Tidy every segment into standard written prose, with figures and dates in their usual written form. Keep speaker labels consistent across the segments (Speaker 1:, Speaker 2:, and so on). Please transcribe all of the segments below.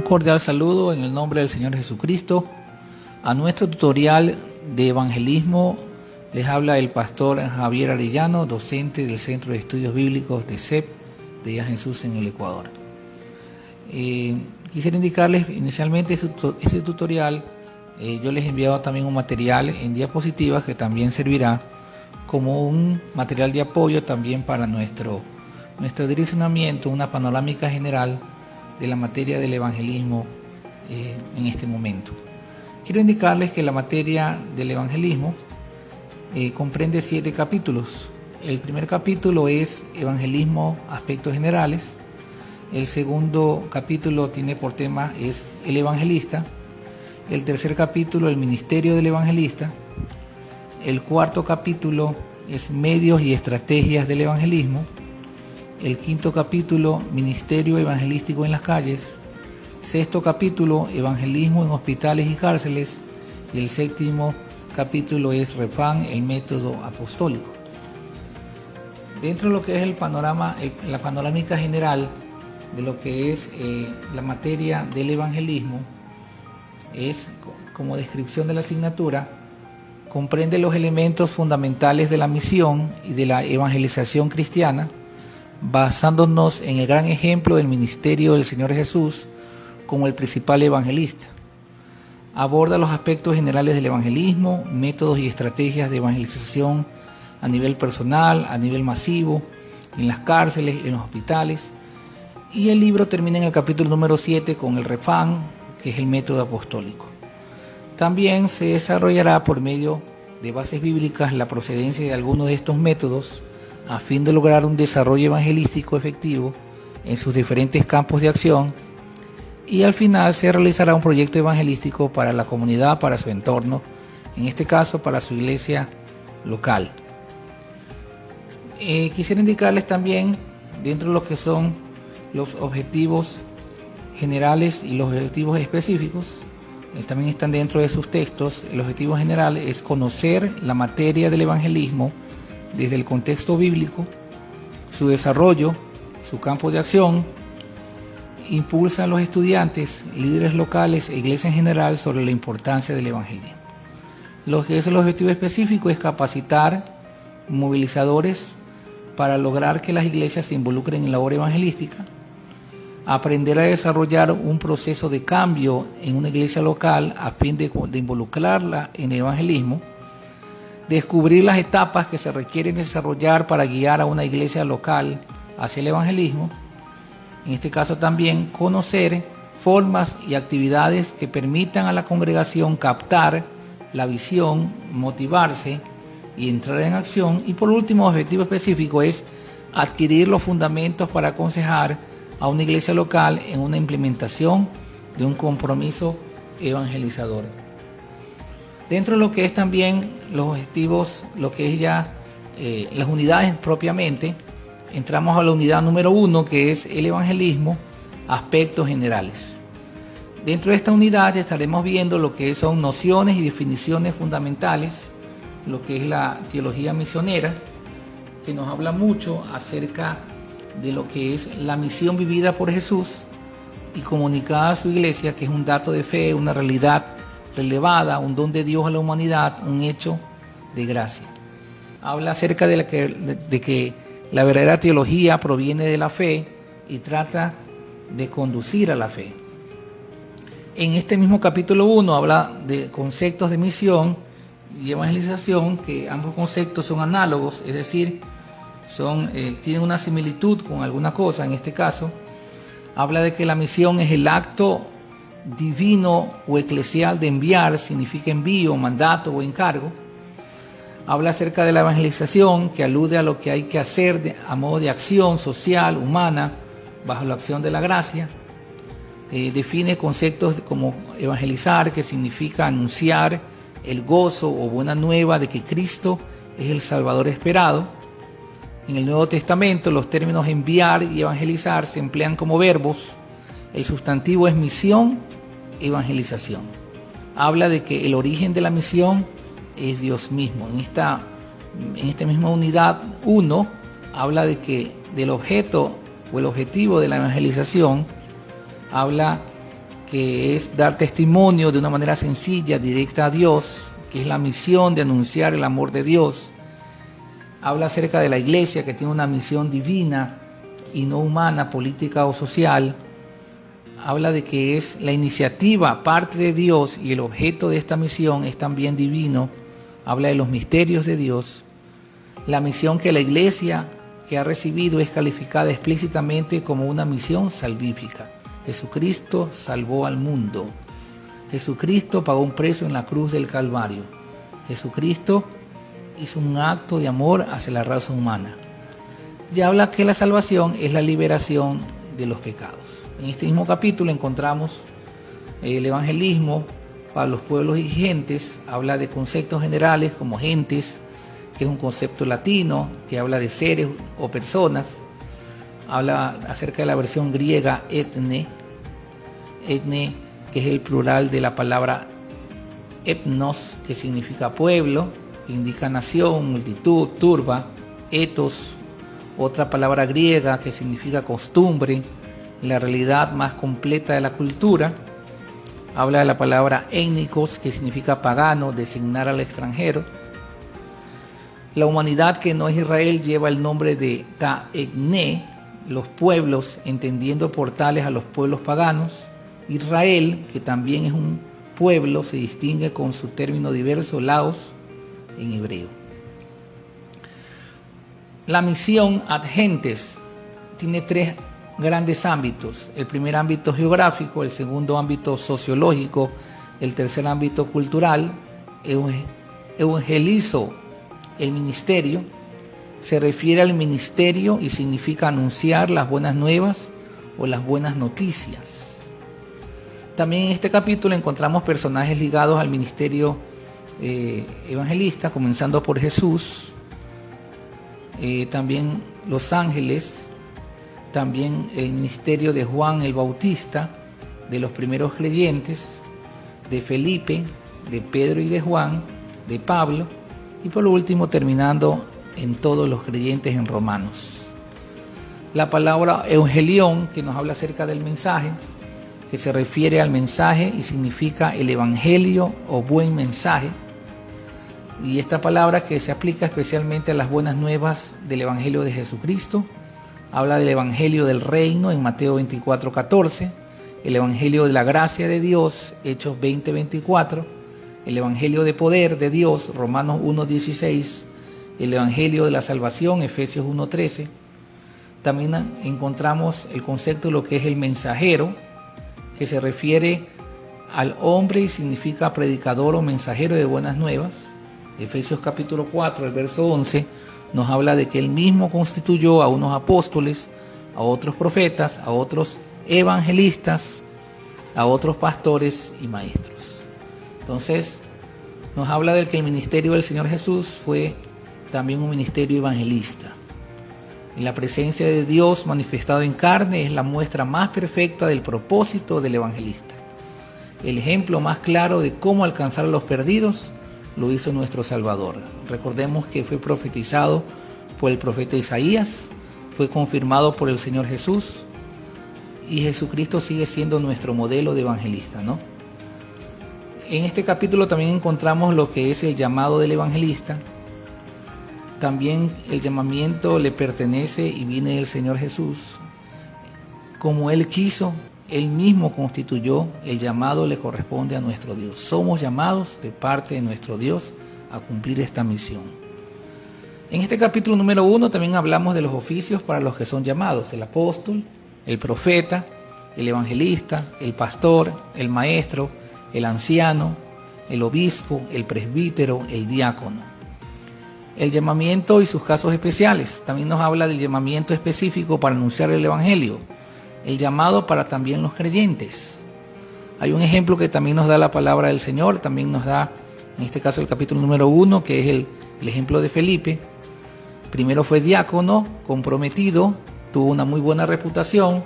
Speaker 1: cordial saludo en el nombre del Señor Jesucristo. A nuestro tutorial de evangelismo les habla el pastor Javier Arellano, docente del Centro de Estudios Bíblicos de CEP de Ya Jesús en el Ecuador. Quisiera indicarles inicialmente este tutorial. Yo les he enviado también un material en diapositivas que también servirá como un material de apoyo también para nuestro direccionamiento, una panorámica general de la materia del evangelismo en este momento. Quiero indicarles que la materia del evangelismo comprende 7 capítulos. El primer capítulo es evangelismo, aspectos generales. El segundo capítulo tiene por tema es el evangelista. El tercer capítulo, el ministerio del evangelista. El cuarto capítulo es medios y estrategias del evangelismo. El quinto capítulo, ministerio evangelístico en las calles. Sexto capítulo, evangelismo en hospitales y cárceles. Y el séptimo capítulo es Refán, el método apostólico. Dentro de lo que es el panorama, la panorámica general de lo que es la materia del evangelismo, es como descripción de la asignatura, comprende los elementos fundamentales de la misión y de la evangelización cristiana, basándonos en el gran ejemplo del ministerio del Señor Jesús como el principal evangelista. Aborda los aspectos generales del evangelismo, métodos y estrategias de evangelización a nivel personal, a nivel masivo, en las cárceles, en los hospitales. Y el libro termina en el capítulo número 7 con el Refán, que es el método apostólico. También se desarrollará por medio de bases bíblicas la procedencia de algunos de estos métodos a fin de lograr un desarrollo evangelístico efectivo en sus diferentes campos de acción, y al final se realizará un proyecto evangelístico para la comunidad, para su entorno, en este caso para su iglesia local. Quisiera indicarles también, dentro de lo que son los objetivos generales y los objetivos específicos, también están dentro de sus textos. El objetivo general es conocer la materia del evangelismo desde el contexto bíblico, su desarrollo, su campo de acción. Impulsa a los estudiantes, líderes locales e iglesia en general sobre la importancia del evangelismo. Lo que es el objetivo específico es capacitar movilizadores para lograr que las iglesias se involucren en la obra evangelística, aprender a desarrollar un proceso de cambio en una iglesia local a fin de involucrarla en el evangelismo, descubrir las etapas que se requieren desarrollar para guiar a una iglesia local hacia el evangelismo. En este caso también conocer formas y actividades que permitan a la congregación captar la visión, motivarse y entrar en acción. Y por último, objetivo específico es adquirir los fundamentos para aconsejar a una iglesia local en una implementación de un compromiso evangelizador. Dentro de lo que es también los objetivos, lo que es ya las unidades propiamente, entramos a la unidad número 1, que es el evangelismo, aspectos generales. Dentro de esta unidad estaremos viendo lo que son nociones y definiciones fundamentales, lo que es la teología misionera, que nos habla mucho acerca de lo que es la misión vivida por Jesús y comunicada a su iglesia, que es un dato de fe, una realidad relevada, un don de Dios a la humanidad, un hecho de gracia. Habla acerca de que la verdadera teología proviene de la fe y trata de conducir a la fe. En este mismo capítulo 1 habla de conceptos de misión y evangelización, que ambos conceptos son análogos, es decir, tienen una similitud con alguna cosa. En este caso, habla de que la misión es el acto divino o eclesial de enviar, significa envío, mandato o encargo. Habla acerca de la evangelización, que alude a lo que hay que hacer a modo de acción social, humana, bajo la acción de la gracia. Define conceptos como evangelizar, que significa anunciar el gozo o buena nueva de que Cristo es el Salvador esperado. En el Nuevo Testamento los términos enviar y evangelizar se emplean como verbos. El sustantivo es misión, evangelización. Habla de que el origen de la misión es Dios mismo. En esta misma unidad 1 habla de que del objeto o el objetivo de la evangelización, habla que es dar testimonio de una manera sencilla, directa a Dios, que es la misión de anunciar el amor de Dios. Habla acerca de la iglesia, que tiene una misión divina y no humana, política o social. Habla de que es la iniciativa, parte de Dios, y el objeto de esta misión es también divino. Habla de los misterios de Dios. La misión que la iglesia que ha recibido es calificada explícitamente como una misión salvífica. Jesucristo salvó al mundo. Jesucristo pagó un precio en la cruz del Calvario. Jesucristo hizo un acto de amor hacia la raza humana. Y habla que la salvación es la liberación de los pecados. En este mismo capítulo encontramos el evangelismo para los pueblos y gentes. Habla de conceptos generales como gentes, que es un concepto latino que habla de seres o personas. Habla acerca de la versión griega etne, que es el plural de la palabra etnos, que significa pueblo, que indica nación, multitud, turba. Etos, otra palabra griega que significa costumbre, la realidad más completa de la cultura. Habla de la palabra étnicos, que significa pagano, designar al extranjero. La humanidad que no es Israel lleva el nombre de Ta'egné, los pueblos, entendiendo por tales a los pueblos paganos. Israel, que también es un pueblo, se distingue con su término diverso, laos, en hebreo. La misión ad gentes tiene tres grandes ámbitos. El primer ámbito geográfico, el segundo ámbito sociológico, el tercer ámbito cultural. Evangelizo, el ministerio, se refiere al ministerio y significa anunciar las buenas nuevas o las buenas noticias. También en este capítulo encontramos personajes ligados al ministerio evangelista, comenzando por Jesús, también los ángeles, también el ministerio de Juan el Bautista, de los primeros creyentes, de Felipe, de Pedro y de Juan, de Pablo, y por último terminando en todos los creyentes en Romanos. La palabra evangelión, que nos habla acerca del mensaje, que se refiere al mensaje y significa el evangelio o buen mensaje. Y esta palabra que se aplica especialmente a las buenas nuevas del evangelio de Jesucristo. Habla del evangelio del reino en Mateo 24:14, el evangelio de la gracia de Dios, Hechos 20:24, el evangelio de poder de Dios, Romanos 1:16, el evangelio de la salvación, Efesios 1:13. También encontramos el concepto de lo que es el mensajero, que se refiere al hombre y significa predicador o mensajero de buenas nuevas. Efesios capítulo 4, el verso 11, nos habla de que él mismo constituyó a unos apóstoles, a otros profetas, a otros evangelistas, a otros pastores y maestros. Entonces, nos habla de que el ministerio del Señor Jesús fue también un ministerio evangelista. Y la presencia de Dios manifestado en carne es la muestra más perfecta del propósito del evangelista. El ejemplo más claro de cómo alcanzar a los perdidos lo hizo nuestro Salvador. Recordemos que fue profetizado por el profeta Isaías, fue confirmado por el Señor Jesús, y Jesucristo sigue siendo nuestro modelo de evangelista, ¿no? En este capítulo también encontramos lo que es el llamado del evangelista. También el llamamiento le pertenece y viene del Señor Jesús. Como Él quiso, Él mismo constituyó, el llamado le corresponde a nuestro Dios. Somos llamados de parte de nuestro Dios a cumplir esta misión. En este capítulo número 1 también hablamos de los oficios para los que son llamados: el apóstol, el profeta, el evangelista, el pastor, el maestro, el anciano, el obispo, el presbítero, el diácono. El llamamiento y sus casos especiales. También nos habla del llamamiento específico para anunciar el evangelio. El llamado para también los creyentes. Hay un ejemplo que también nos da la palabra del Señor, también nos da, en este caso, el capítulo número 1, que es el ejemplo de Felipe. Primero fue diácono, comprometido, tuvo una muy buena reputación,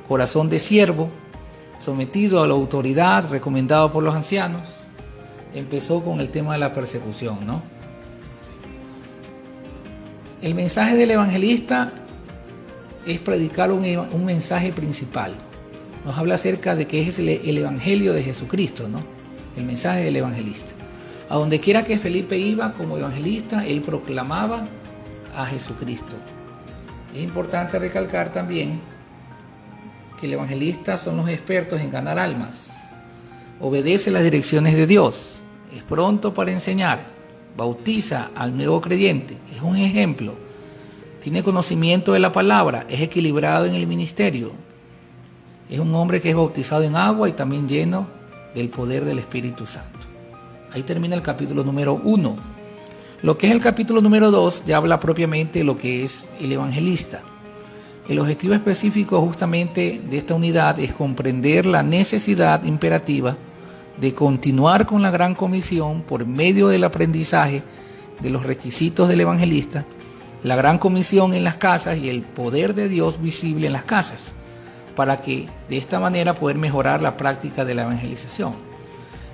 Speaker 1: corazón de siervo, sometido a la autoridad, recomendado por los ancianos. Empezó con el tema de la persecución, ¿no? El mensaje del evangelista es predicar un mensaje principal, nos habla acerca de que es el evangelio de Jesucristo, ¿no? El mensaje del evangelista. A donde quiera que Felipe iba como evangelista, él proclamaba a Jesucristo. Es importante recalcar también que el evangelista son los expertos en ganar almas. Obedece las direcciones de Dios. Es pronto para enseñar. Bautiza al nuevo creyente. Es un ejemplo. Tiene conocimiento de la palabra. Es equilibrado en el ministerio. Es un hombre que es bautizado en agua y también lleno del poder del Espíritu Santo. Ahí termina el capítulo número 1. Lo que es el capítulo número 2 ya habla propiamente de lo que es el evangelista. El objetivo específico justamente de esta unidad es comprender la necesidad imperativa de continuar con la gran comisión por medio del aprendizaje de los requisitos del evangelista, la gran comisión en las casas y el poder de Dios visible en las casas, para que de esta manera poder mejorar la práctica de la evangelización.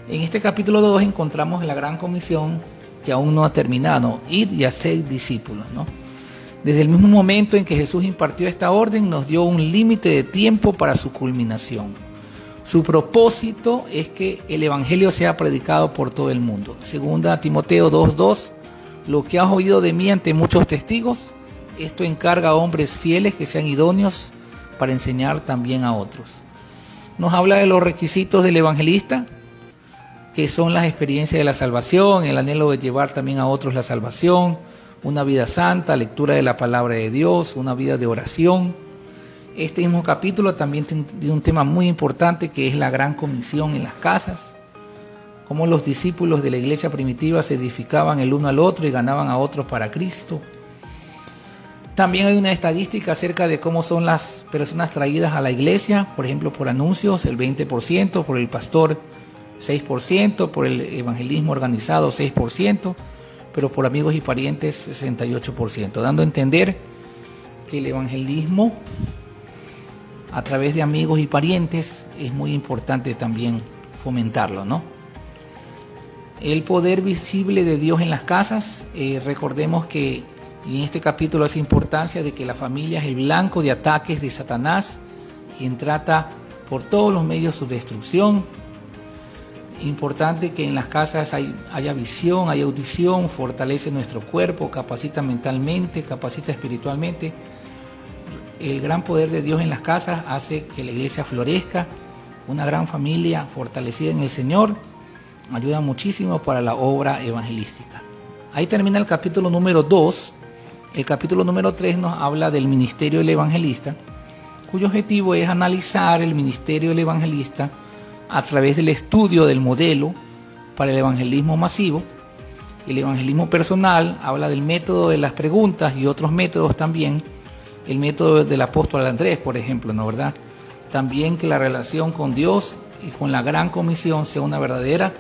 Speaker 1: En este capítulo 2 encontramos la gran comisión que aún no ha terminado, id y haced discípulos, ¿no? Desde el mismo momento en que Jesús impartió esta orden, nos dio un límite de tiempo para su culminación. Su propósito es que el evangelio sea predicado por todo el mundo. Segunda Timoteo 2:2, lo que has oído de mí ante muchos testigos, esto encarga a hombres fieles que sean idóneos para enseñar también a otros. Nos habla de los requisitos del evangelista, que son las experiencias de la salvación, el anhelo de llevar también a otros la salvación, una vida santa, lectura de la palabra de Dios, una vida de oración. Este mismo capítulo también tiene un tema muy importante que es la gran comisión en las casas, cómo los discípulos de la iglesia primitiva se edificaban el uno al otro y ganaban a otros para Cristo. También hay una estadística acerca de cómo son las personas traídas a la iglesia, por ejemplo, por anuncios, el 20%, por el pastor 6%, por el evangelismo organizado 6%, pero por amigos y parientes 68%, dando a entender que el evangelismo a través de amigos y parientes es muy importante también fomentarlo, ¿no? El poder visible de Dios en las casas, recordemos que en este capítulo hace importancia de que la familia es el blanco de ataques de Satanás, quien trata por todos los medios su destrucción. Importante que en las casas haya visión, haya audición, fortalece nuestro cuerpo, capacita mentalmente, capacita espiritualmente. El gran poder de Dios en las casas hace que la iglesia florezca, una gran familia fortalecida en el Señor, ayuda muchísimo para la obra evangelística. Ahí termina el capítulo número 2. El capítulo número 3 nos habla del ministerio del evangelista, cuyo objetivo es analizar el ministerio del evangelista a través del estudio del modelo para el evangelismo masivo. El evangelismo personal habla del método de las preguntas y otros métodos también, el método del apóstol Andrés, por ejemplo, ¿no verdad? También que la relación con Dios y con la gran comisión sea una verdadera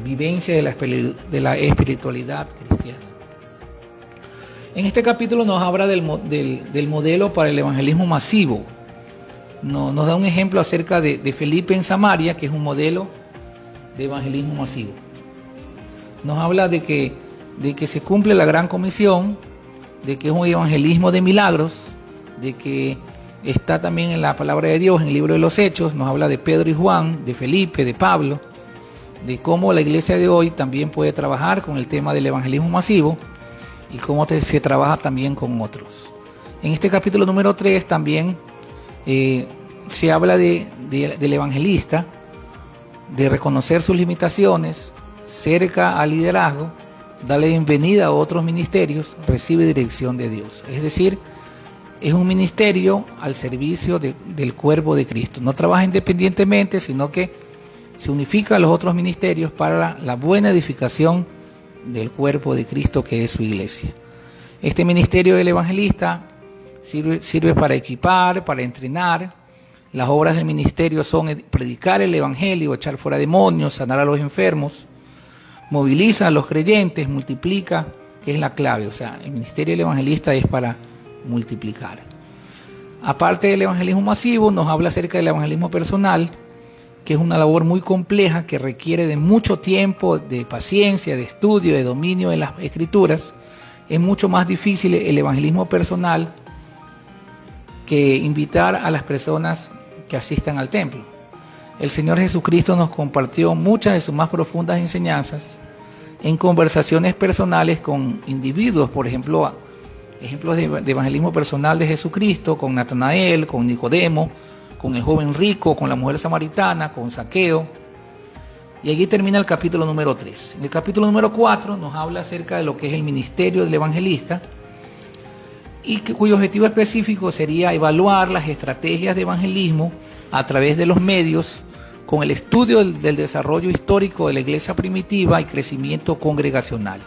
Speaker 1: vivencia de la espiritualidad cristiana. En este capítulo nos habla del modelo para el evangelismo masivo. Nos da un ejemplo acerca de Felipe en Samaria, que es un modelo de evangelismo masivo. Nos habla de que se cumple la gran comisión, de que es un evangelismo de milagros, de que está también en la palabra de Dios, en el libro de los Hechos. Nos habla de Pedro y Juan, de Felipe, de Pablo, de cómo la iglesia de hoy también puede trabajar con el tema del evangelismo masivo y cómo se trabaja también con otros. En este capítulo número 3 también se habla del evangelista, de reconocer sus limitaciones, cerca al liderazgo, darle bienvenida a otros ministerios, recibe dirección de Dios. Es decir, es un ministerio al servicio del cuerpo de Cristo. No trabaja independientemente, sino que se unifica a los otros ministerios para la buena edificación del cuerpo de Cristo, que es su iglesia. Este ministerio del evangelista sirve para equipar, para entrenar. Las obras del ministerio son predicar el evangelio, echar fuera demonios, sanar a los enfermos, moviliza a los creyentes, multiplica, que es la clave. O sea, el ministerio del evangelista es para multiplicar. Aparte del evangelismo masivo, nos habla acerca del evangelismo personal, que es una labor muy compleja que requiere de mucho tiempo, de paciencia, de estudio, de dominio de las escrituras. Es mucho más difícil el evangelismo personal que invitar a las personas que asistan al templo. El Señor Jesucristo nos compartió muchas de sus más profundas enseñanzas en conversaciones personales con individuos, por ejemplo, ejemplos de evangelismo personal de Jesucristo, con Natanael, con Nicodemo, con el joven rico, con la mujer samaritana, con Zaqueo. Y allí termina el capítulo número 3. En el capítulo número 4 nos habla acerca de lo que es el ministerio del evangelista y cuyo objetivo específico sería evaluar las estrategias de evangelismo a través de los medios con el estudio del desarrollo histórico de la iglesia primitiva y crecimiento congregacional.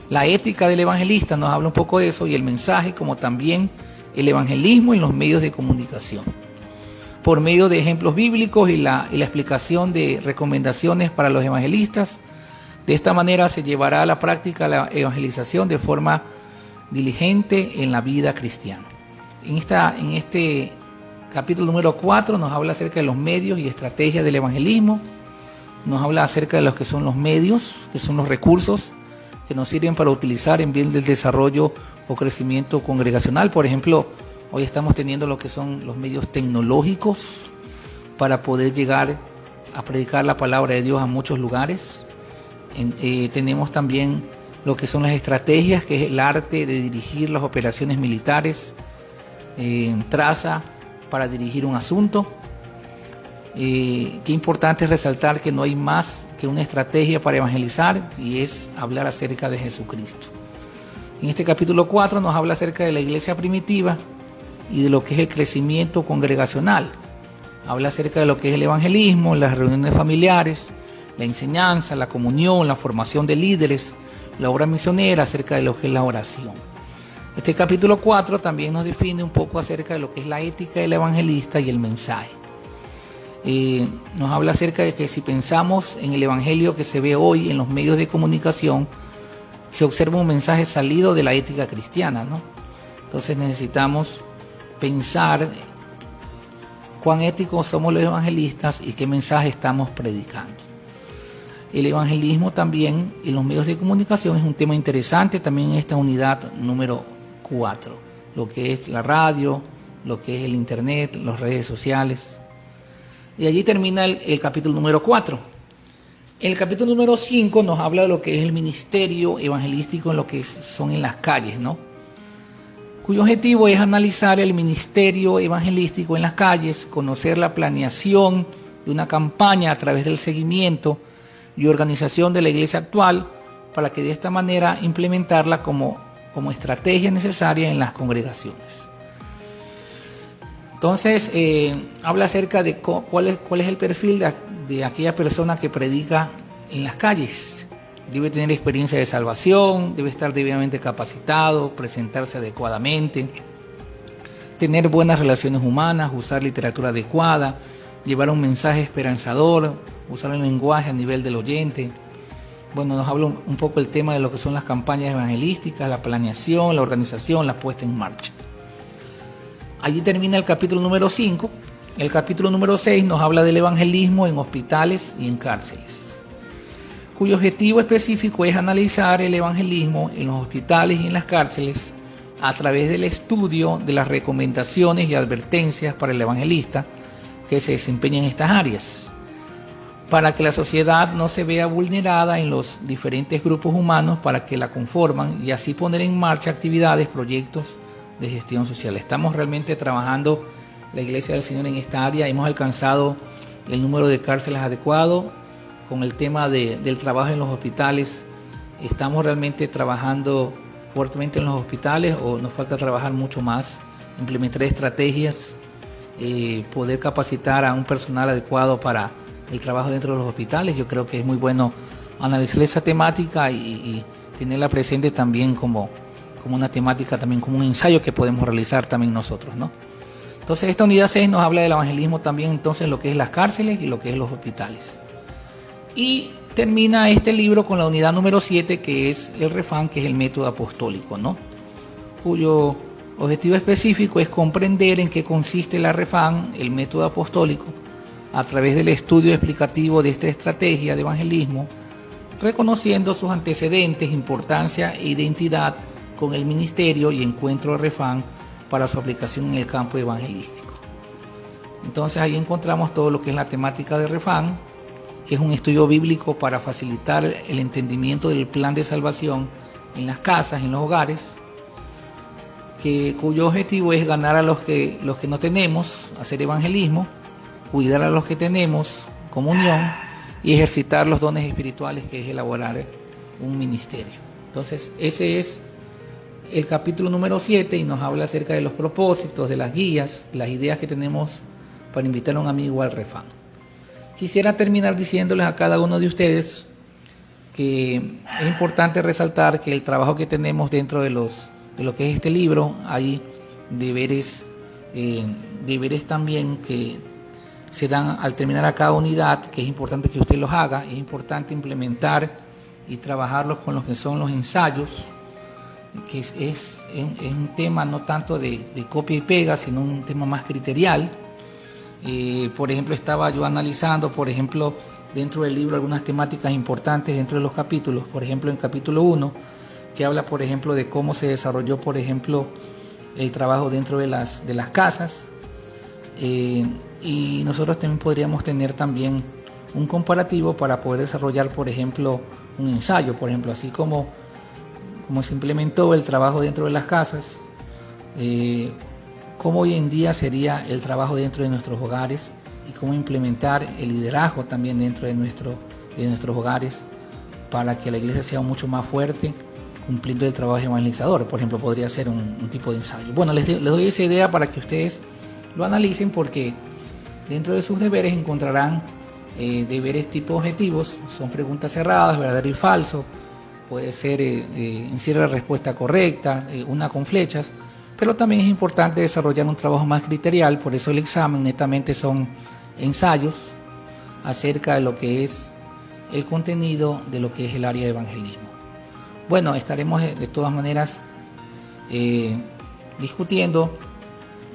Speaker 1: La ética del evangelista nos habla un poco de eso y el mensaje, como también el evangelismo en los medios de comunicación. Por medio de ejemplos bíblicos y la explicación de recomendaciones para los evangelistas, de esta manera se llevará a la práctica la evangelización de forma diligente en la vida cristiana. En este capítulo número 4 nos habla acerca de los medios y estrategias del evangelismo, nos habla acerca de los que son los medios, que son los recursos que nos sirven para utilizar en bien del desarrollo o crecimiento congregacional. Por ejemplo, hoy estamos teniendo lo que son los medios tecnológicos para poder llegar a predicar la palabra de Dios a muchos lugares. Tenemos también lo que son las estrategias, que es el arte de dirigir las operaciones militares, traza para dirigir un asunto. Qué importante es resaltar que no hay más que una estrategia para evangelizar y es hablar acerca de Jesucristo. En este capítulo 4 nos habla acerca de la iglesia primitiva y de lo que es el crecimiento congregacional. Habla acerca de lo que es el evangelismo, las reuniones familiares, la enseñanza, la comunión, la formación de líderes, la obra misionera, acerca de lo que es la oración. Este capítulo 4 también nos define un poco acerca de lo que es la ética del evangelista y el mensaje. Nos habla acerca de que si pensamos en el evangelio que se ve hoy en los medios de comunicación, se observa un mensaje salido de la ética cristiana, ¿no? Entonces necesitamos pensar cuán éticos somos los evangelistas y qué mensaje estamos predicando. El evangelismo también en los medios de comunicación es un tema interesante también en esta unidad número 4, lo que es la radio, lo que es el internet, las redes sociales. Y allí termina el capítulo número 4. El capítulo número 5 nos habla de lo que es el ministerio evangelístico en lo que son en las calles, ¿no? Cuyo objetivo es analizar el ministerio evangelístico en las calles, conocer la planeación de una campaña a través del seguimiento y organización de la iglesia actual para que de esta manera implementarla como estrategia necesaria en las congregaciones. Entonces, habla acerca de cuál es el perfil de aquella persona que predica en las calles. Debe tener experiencia de salvación, debe estar debidamente capacitado, presentarse adecuadamente, tener buenas relaciones humanas, usar literatura adecuada, llevar un mensaje esperanzador, usar el lenguaje a nivel del oyente. Bueno, nos habla un poco el tema de lo que son las campañas evangelísticas, la planeación, la organización, la puesta en marcha. Allí termina el capítulo número 5. El capítulo número 6 nos habla del evangelismo en hospitales y en cárceles, cuyo objetivo específico es analizar el evangelismo en los hospitales y en las cárceles a través del estudio de las recomendaciones y advertencias para el evangelista que se desempeña en estas áreas, para que la sociedad no se vea vulnerada en los diferentes grupos humanos para que la conforman y así poner en marcha actividades, proyectos de gestión social. Estamos realmente trabajando la Iglesia del Señor en esta área. Hemos alcanzado el número de cárceles adecuado con el tema del trabajo en los hospitales. Estamos realmente trabajando fuertemente en los hospitales o nos falta trabajar mucho más, implementar estrategias, poder capacitar a un personal adecuado para el trabajo dentro de los hospitales. Yo creo que es muy bueno analizar esa temática y tenerla presente también como una temática, también como un ensayo que podemos realizar también nosotros, ¿no? Entonces esta unidad 6 nos habla del evangelismo también, entonces lo que es las cárceles y lo que es los hospitales. Y termina este libro con la unidad número 7, que es el refán, que es el método apostólico, ¿no? Cuyo objetivo específico es comprender en qué consiste la refán, el método apostólico, a través del estudio explicativo de esta estrategia de evangelismo, reconociendo sus antecedentes, importancia e identidad con el ministerio y encuentro de refán para su aplicación en el campo evangelístico. Entonces ahí encontramos todo lo que es la temática de Refán, que es un estudio bíblico para facilitar el entendimiento del plan de salvación en las casas, en los hogares, cuyo objetivo es ganar a los que no tenemos, hacer evangelismo, cuidar a los que tenemos, comunión, y ejercitar los dones espirituales, que es elaborar un ministerio. Entonces ese es el capítulo número 7 y nos habla acerca de los propósitos, de las guías, las ideas que tenemos para invitar a un amigo al Refán. Quisiera terminar diciéndoles a cada uno de ustedes que es importante resaltar que el trabajo que tenemos dentro de lo que es este libro, hay deberes también que se dan al terminar a cada unidad, que es importante que usted los haga. Es importante implementar y trabajarlos con lo que son los ensayos, que es un tema no tanto de copia y pega, sino un tema más criterial. Por ejemplo, estaba yo analizando, por ejemplo, dentro del libro algunas temáticas importantes dentro de los capítulos. Por ejemplo, en el capítulo 1, que habla, por ejemplo, de cómo se desarrolló, por ejemplo, el trabajo dentro de las casas. Y nosotros también podríamos tener también un comparativo para poder desarrollar, por ejemplo, un ensayo, por ejemplo, así como se implementó el trabajo dentro de las casas, cómo hoy en día sería el trabajo dentro de nuestros hogares y cómo implementar el liderazgo también dentro de nuestros hogares para que la iglesia sea mucho más fuerte, cumpliendo el trabajo evangelizador. Por ejemplo, podría ser un tipo de ensayo. Bueno, les doy esa idea para que ustedes lo analicen, porque dentro de sus deberes encontrarán deberes tipo objetivos. Son preguntas cerradas, verdadero y falso. Puede ser encierra la respuesta correcta, una con flechas, pero también es importante desarrollar un trabajo más criterial. Por eso el examen netamente son ensayos acerca de lo que es el contenido de lo que es el área de evangelismo. Bueno, estaremos de todas maneras discutiendo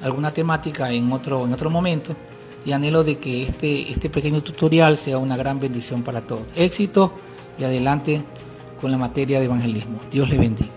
Speaker 1: alguna temática en otro momento, y anhelo de que este pequeño tutorial sea una gran bendición para todos. Éxito y adelante con la materia de evangelismo. Dios les bendiga.